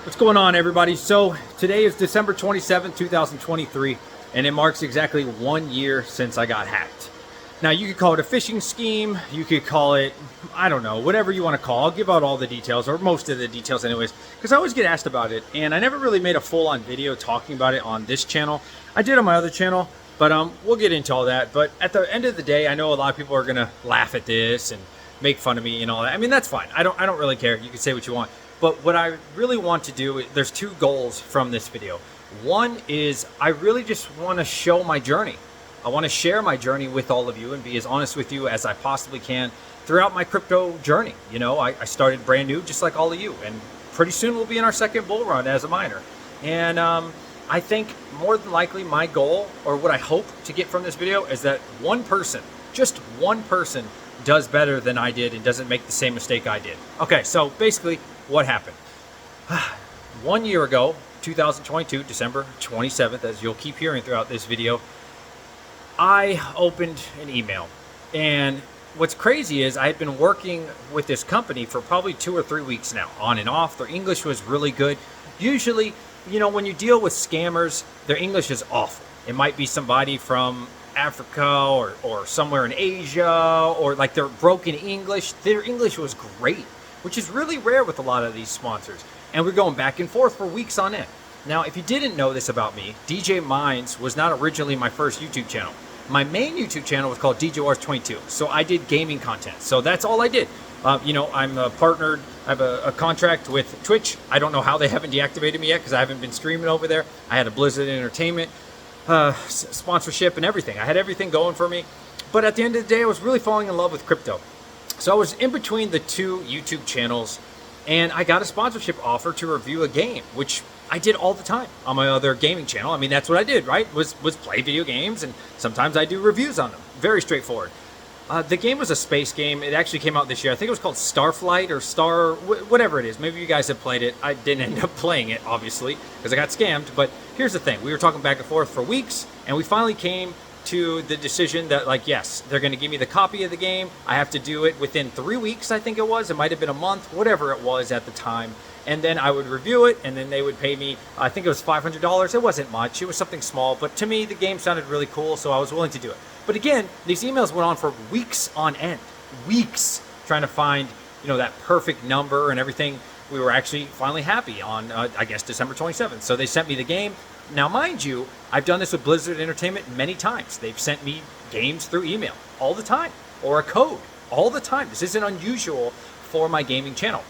What's going on, everybody? So today is December 27th, 2023, and it marks exactly 1 year since I got hacked. Now, you could call it a phishing scheme, you could call it, I don't know, whatever you want to call it. I'll give out all the details, or most of the details anyways, because I always get asked about it, and I never really made a full-on video talking about it on this channel. I did on my other channel, but we'll get into all that. But at the end of the day, I know a lot of people are going to laugh at this and make fun of me and all that. I mean, that's fine. I don't really care. You can say what you want. But what I really want to do, there's two goals from this video. One is I really just want to show my journey. I want to share my journey with all of you and be as honest with you as I possibly can throughout my crypto journey. You know, I started brand new just like all of you, and pretty soon we'll be in our second bull run as a miner. And I think more than likely my goal, or what I hope to get from this video, is that one person, just one person, does better than I did and doesn't make the same mistake I did. Okay, so basically what happened? 1 year ago, 2022, December 27th, as you'll keep hearing throughout this video, I opened an email. And what's crazy is I had been working with this company for probably 2 or 3 weeks now, on and off. Their English was really good. Usually, you know, when you deal with scammers, their English is awful. It might be somebody from Africa or somewhere in Asia, or like their broken English. Their English was great, which is really rare with a lot of these sponsors. And we're going back and forth for weeks on end. Now, if you didn't know this about me, DJMINES was not originally my first YouTube channel. My main YouTube channel was called DJYGIYPT. So I did gaming content. So that's all I did. You know, I'm partnered. I have a contract with Twitch. I don't know how they haven't deactivated me yet because I haven't been streaming over there. I had a Blizzard Entertainment sponsorship and everything. I had everything going for me. But at the end of the day, I was really falling in love with crypto. So I was in between the two YouTube channels, and I got a sponsorship offer to review a game, which I did all the time on my other gaming channel. I mean, that's what I did, right? Was play video games, and sometimes I do reviews on them. Very straightforward. The game was a space game. It actually came out this year. I think it was called Starflight or whatever it is. Maybe you guys have played it. I didn't end up playing it, obviously, because I got scammed. But here's the thing. We were talking back and forth for weeks, and we finally came to the decision that, like, yes, they're going to give me the copy of the game. I have to do it within 3 weeks, I think it was. It might have been a month, whatever it was at the time. And then I would review it, and then they would pay me, I think it was $500. It wasn't much. It was something small. But to me, the game sounded really cool, so I was willing to do it. But again, these emails went on for weeks on end. Weeks trying to find, you know, that perfect number and everything. We were actually finally happy on, I guess, December 27th. So they sent me the game. Now, mind you, I've done this with Blizzard Entertainment many times. They've sent me games through email all the time, or a code all the time. This isn't unusual for my gaming channel.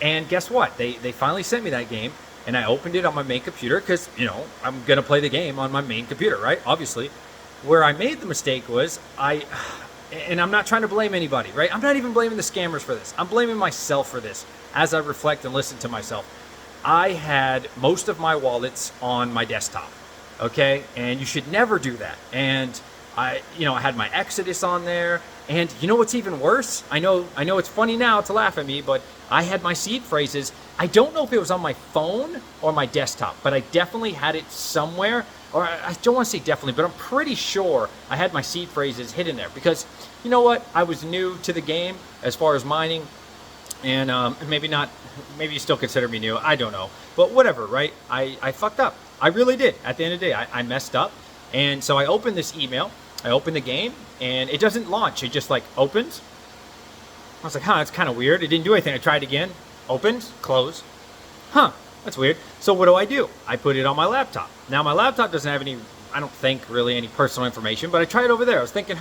And guess what? They finally sent me that game, and I opened it on my main computer because, you know, I'm going to play the game on my main computer, right? Obviously. Where I made the mistake was and I'm not trying to blame anybody, right? I'm not even blaming the scammers for this. I'm blaming myself for this as I reflect and listen to myself. I had most of my wallets on my desktop, okay? And you should never do that. And I had my Exodus on there. And you know what's even worse? I know it's funny now to laugh at me, but I had my seed phrases. I don't know if it was on my phone or my desktop, but I definitely had it somewhere. Or I don't want to say definitely, but I'm pretty sure I had my seed phrases hidden there. Because, you know what? I was new to the game as far as mining. And maybe you still consider me new. I don't know. But whatever, right? I fucked up. I really did. At the end of the day, I messed up. And so I opened this email. I opened the game, and it doesn't launch. It just, like, opens. I was like, that's kind of weird. It didn't do anything. I tried again. Opens, close. That's weird. So what do? I put it on my laptop. Now, my laptop doesn't have any, I don't think, really any personal information, but I tried over there. I was thinking,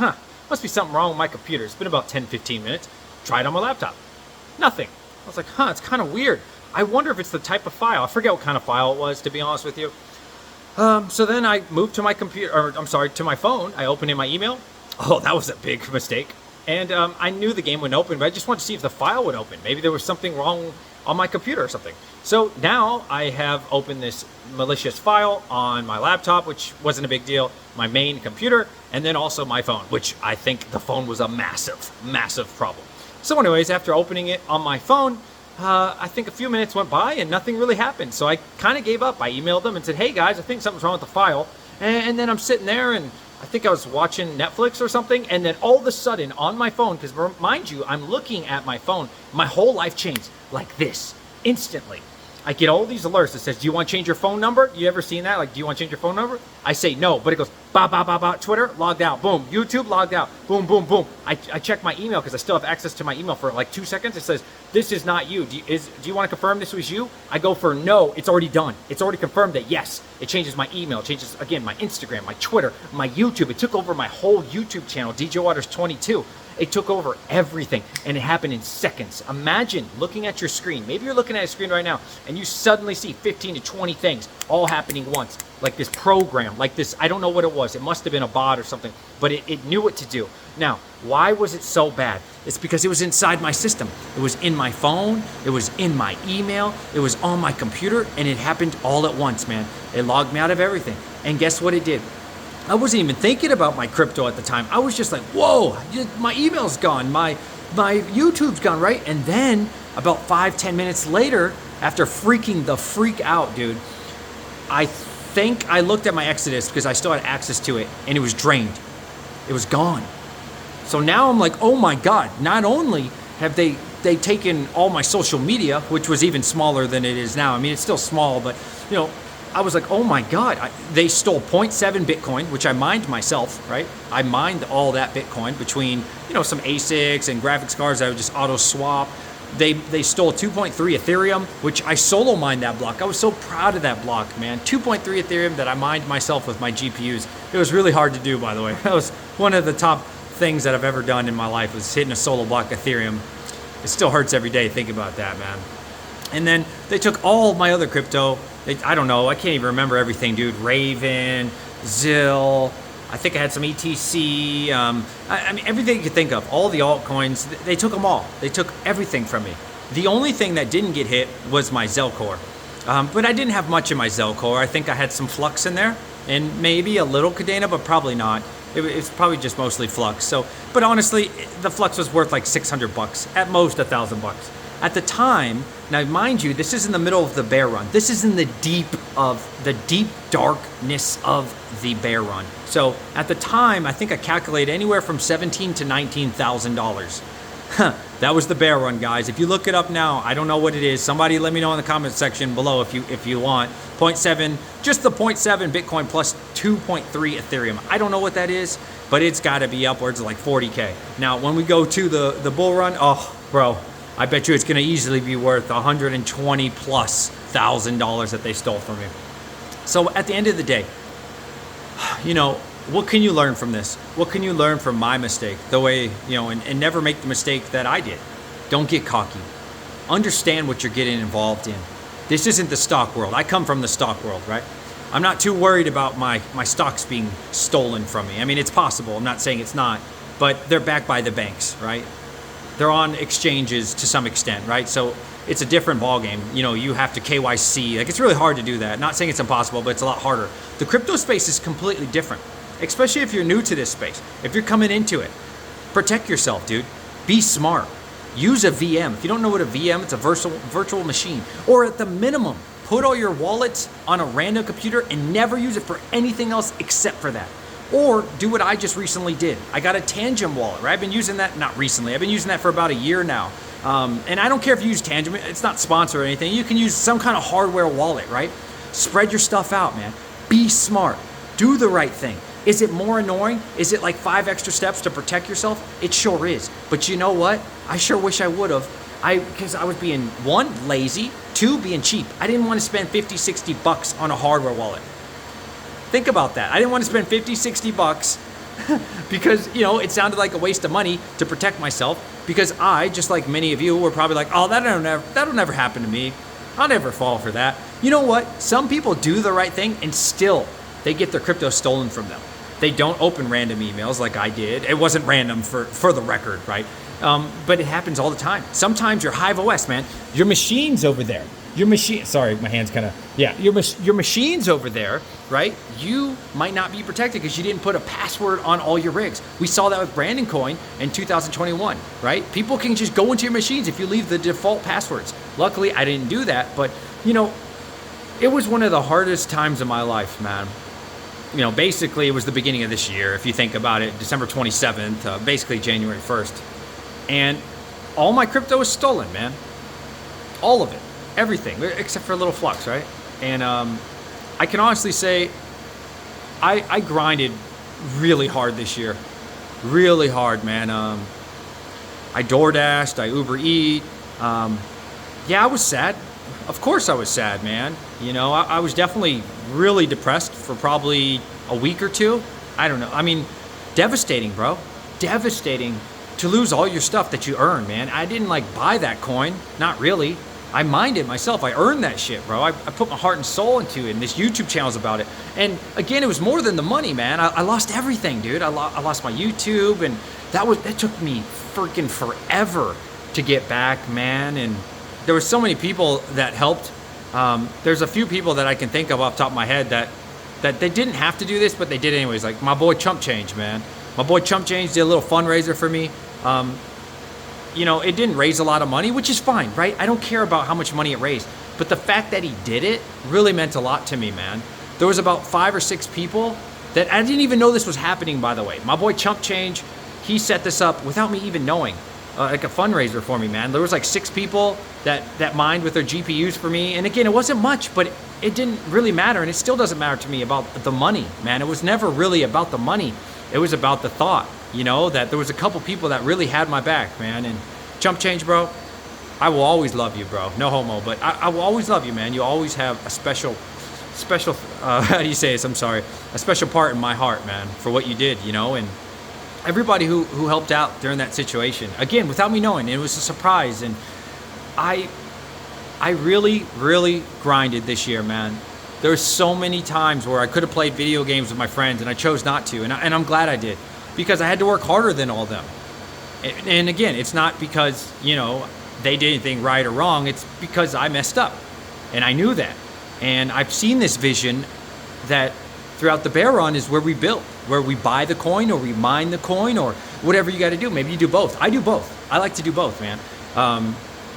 must be something wrong with my computer. It's been about 10, 15 minutes. Tried on my laptop. Nothing. I was like, it's kind of weird. I wonder if it's the type of file. I forget what kind of file it was, to be honest with you. So then I moved to my computer, to my phone. I opened in my email. Oh, that was a big mistake. And I knew the game wouldn't open, but I just wanted to see if the file would open. Maybe there was something wrong on my computer or something. So now I have opened this malicious file on my laptop, which wasn't a big deal, my main computer, and then also my phone, which I think the phone was a massive, massive problem. So anyways, after opening it on my phone, I think a few minutes went by and nothing really happened. So I kind of gave up. I emailed them and said, hey guys, I think something's wrong with the file. And then I'm sitting there and I think I was watching Netflix or something, and then all of a sudden on my phone, because mind you, I'm looking at my phone, my whole life changed like this, instantly. I get all these alerts that says, do you want to change your phone number? You ever seen that? Like, do you want to change your phone number? I say no, but it goes, ba, ba, ba, ba, Twitter, logged out, boom. YouTube, logged out, boom, boom, boom. I check my email because I still have access to my email for like 2 seconds. It says, this is not you. Do you want to confirm this was you? I go for no, it's already done. It's already confirmed that yes. It changes my email, it changes, again, my Instagram, my Twitter, my YouTube. It took over my whole YouTube channel, DJ Waters 22. It took over everything, and it happened in seconds. Imagine looking at your screen. Maybe you're looking at a screen right now, and you suddenly see 15 to 20 things all happening once. Like this program, like this, I don't know what it was. It must have been a bot or something, but it knew what to do. Now, why was it so bad? It's because it was inside my system. It was in my phone, it was in my email, it was on my computer, and it happened all at once, man. It logged me out of everything. And guess what it did? I wasn't even thinking about my crypto at the time. I was just like, whoa, my email's gone, my YouTube's gone, right? And then about 5-10 minutes later, after freaking the freak out, dude, I think I looked at my Exodus because I still had access to it, and it was drained. It was gone. So now I'm like, oh my God, not only have they taken all my social media, which was even smaller than it is now. I mean, it's still small, but you know, I was like, oh my God, they stole 0.7 Bitcoin, which I mined myself, right? I mined all that Bitcoin between, you know, some ASICs and graphics cards that I would just auto swap. They stole 2.3 Ethereum, which I solo mined that block. I was so proud of that block, man. 2.3 Ethereum that I mined myself with my GPUs. It was really hard to do, by the way. That was one of the top things that I've ever done in my life, was hitting a solo block Ethereum. It still hurts every day thinking about that, man. And then they took all my other crypto. I don't know, I can't even remember everything, dude. Raven, Zill, I think I had some ETC. I mean, everything you could think of, all the altcoins, they took them all. They took everything from me. The only thing that didn't get hit was my Zelcore. But I didn't have much in my Zelcore. I think I had some Flux in there and maybe a little Cadena, but probably not. It's probably just mostly Flux. So, but honestly, the Flux was worth like $600, at most $1,000. At the time, now mind you, this is in the middle of the bear run. This is in the deep darkness of the bear run. So at the time, I think I calculated anywhere from $17,000 to $19,000. That was the bear run, guys. If you look it up now, I don't know what it is. Somebody let me know in the comment section below if you want. 0.7, just the 0.7 Bitcoin plus 2.3 Ethereum. I don't know what that is, but it's got to be upwards of like 40K. Now, when we go to the bull run, oh, bro, I bet you it's going to easily be worth $120 plus thousand that they stole from me. So at the end of the day, you know, what can you learn from this? What can you learn from my mistake? The way, you know, and never make the mistake that I did. Don't get cocky. Understand what you're getting involved in. This isn't the stock world. I come from the stock world, right? I'm not too worried about my stocks being stolen from me. I mean, it's possible. I'm not saying it's not, but they're backed by the banks, right? They're on exchanges to some extent, right? So it's a different ballgame. You know, you have to KYC. Like, it's really hard to do that. Not saying it's impossible, but it's a lot harder. The crypto space is completely different, especially if you're new to this space. If you're coming into it, protect yourself, dude. Be smart. Use a VM. If you don't know what a VM, it's a virtual machine. Or at the minimum, put all your wallets on a random computer and never use it for anything else except for that. Or do what I just recently did. I got a Tangem wallet, right? I've been using that, not recently, I've been using that for about a year now. And I don't care if you use Tangem, it's not sponsored or anything. You can use some kind of hardware wallet, right? Spread your stuff out, man. Be smart. Do the right thing. Is it more annoying? Is it like 5 extra steps to protect yourself? It sure is. But you know what? I sure wish I would have. Because I was being, 1, lazy, 2, being cheap. I didn't want to spend $50-$60 on a hardware wallet. Think about that. I didn't want to spend $50-$60 because, you know, it sounded like a waste of money to protect myself, because I, just like many of you, were probably like, oh, that'll never happen to me. I'll never fall for that. You know what? Some people do the right thing and still they get their crypto stolen from them. They don't open random emails like I did. It wasn't random for the record, right? But it happens all the time. Sometimes your Hive OS, man, your machine's over there. Your machine, sorry, my hand's kind of, yeah, your machine's over there, right? You might not be protected because you didn't put a password on all your rigs. We saw that with Brandon Coin in 2021, right? People can just go into your machines if you leave the default passwords. Luckily, I didn't do that, but, you know, it was one of the hardest times of my life, man. You know, basically, it was the beginning of this year, if you think about it, December 27th, basically January 1st. And all my crypto was stolen, man. All of it. everything except for a little flux, right? And I can honestly say I grinded really hard this year, really hard, man. I DoorDashed, I Uber Eat. Yeah, I was sad. Of course I was sad, man. You know, I was definitely really depressed for probably a week or two. I don't know. I mean, devastating, bro. Devastating to lose all your stuff that you earn, man. I didn't like buy that coin. Not really. I mined it myself. I earned that shit, bro. I put my heart and soul into it, and this YouTube channel's about it. And again, it was more than the money, man. I lost everything, dude. I lost my YouTube, and that took me freaking forever to get back, man. And there were so many people that helped. There's a few people that I can think of off the top of my head that they didn't have to do this, but they did anyways. Like my boy Chump Change, man. My boy Chump Change did a little fundraiser for me. You know, it didn't raise a lot of money, which is fine, right? I don't care about how much money it raised. But the fact that he did it really meant a lot to me, man. There was about 5 or 6 people that I didn't even know this was happening, by the way. My boy Chump Change, he set this up without me even knowing. Like a fundraiser for me, man. There was like 6 people that mined with their GPUs for me. And again, it wasn't much, but it didn't really matter. And it still doesn't matter to me about the money, man. It was never really about the money. It was about the thought, you know, that there was a couple people that really had my back, man. And Chump Change, bro, I will always love you, bro. No homo, but I will always love you, man. You always have a special, how do you say this? I'm sorry. A special part in my heart, man, for what you did, you know. And everybody who helped out during that situation, again, without me knowing, it was a surprise. And I really, really grinded this year, man. There were so many times where I could have played video games with my friends, and I chose not to. And I'm glad I did, because I had to work harder than all of them. And again, it's not because, you know, they did anything right or wrong. It's because I messed up, and I knew that. And I've seen this vision that throughout the bear run is where we build, where we buy the coin or we mine the coin or whatever you got to do. Maybe you do both. I do both. I like to do both, man.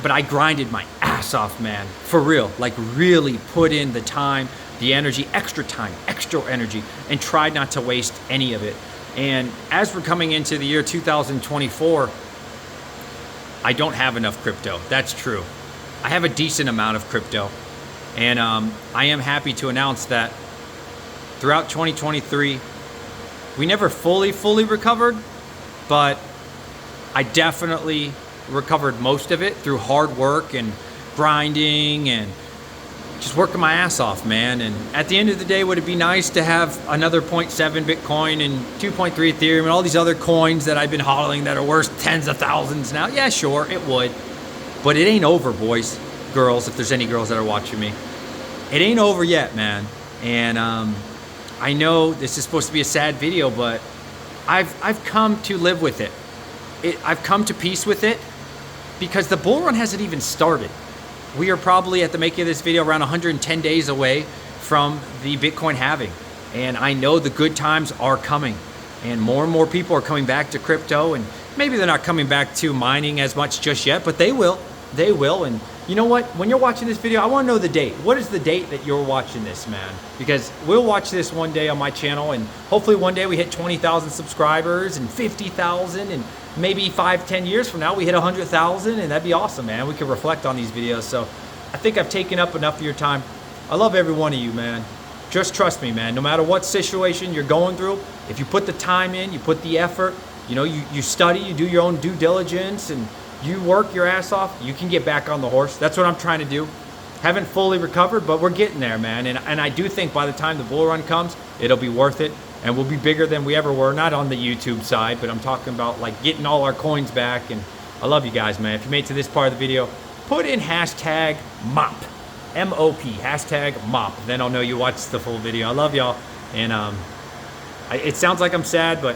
But I grinded my ass off, man, for real. Like really put in the time, the energy, extra time, extra energy, and tried not to waste any of it. And as we're coming into the year 2024, I don't have enough crypto. That's true. I have a decent amount of crypto. And I am happy to announce that throughout 2023, we never fully recovered, but I definitely recovered most of it through hard work and grinding and just working my ass off, man. And at the end of the day, would it be nice to have another 0.7 Bitcoin and 2.3 Ethereum and all these other coins that I've been hodling that are worth tens of thousands now? Yeah, sure, it would. But it ain't over, boys, girls, if there's any girls that are watching me. It ain't over yet, man. And I know this is supposed to be a sad video, but I've come to live with it. I've come to peace with it because the bull run hasn't even started. We are probably at the making of this video around 110 days away from the Bitcoin halving. And I know the good times are coming, and more people are coming back to crypto, and maybe they're not coming back to mining as much just yet, but they will. They will. And you know what? When you're watching this video, I want to know the date. What is the date that you're watching this, man? Because we'll watch this one day on my channel, and hopefully one day we hit 20,000 subscribers and 50,000, and maybe 5-10 years from now we hit 100,000, and that'd be awesome, man. We can reflect on these videos. So I think I've taken up enough of your time. I love every one of you, man. Just trust me, man. No matter what situation you're going through, if you put the time in, you put the effort, you know, you study, you do your own due diligence, and you work your ass off, you can get back on the horse. That's what I'm trying to do. Haven't fully recovered, but we're getting there, man. And I do think by the time the bull run comes, it'll be worth it. And we'll be bigger than we ever were. Not on the YouTube side, but I'm talking about like getting all our coins back. And I love you guys, man. If you made it to this part of the video, put in hashtag MOP. M-O-P, hashtag MOP. Then I'll know you watched the full video. I love y'all. And it sounds like I'm sad, but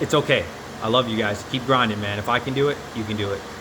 it's okay. I love you guys. Keep grinding, man. If I can do it, you can do it.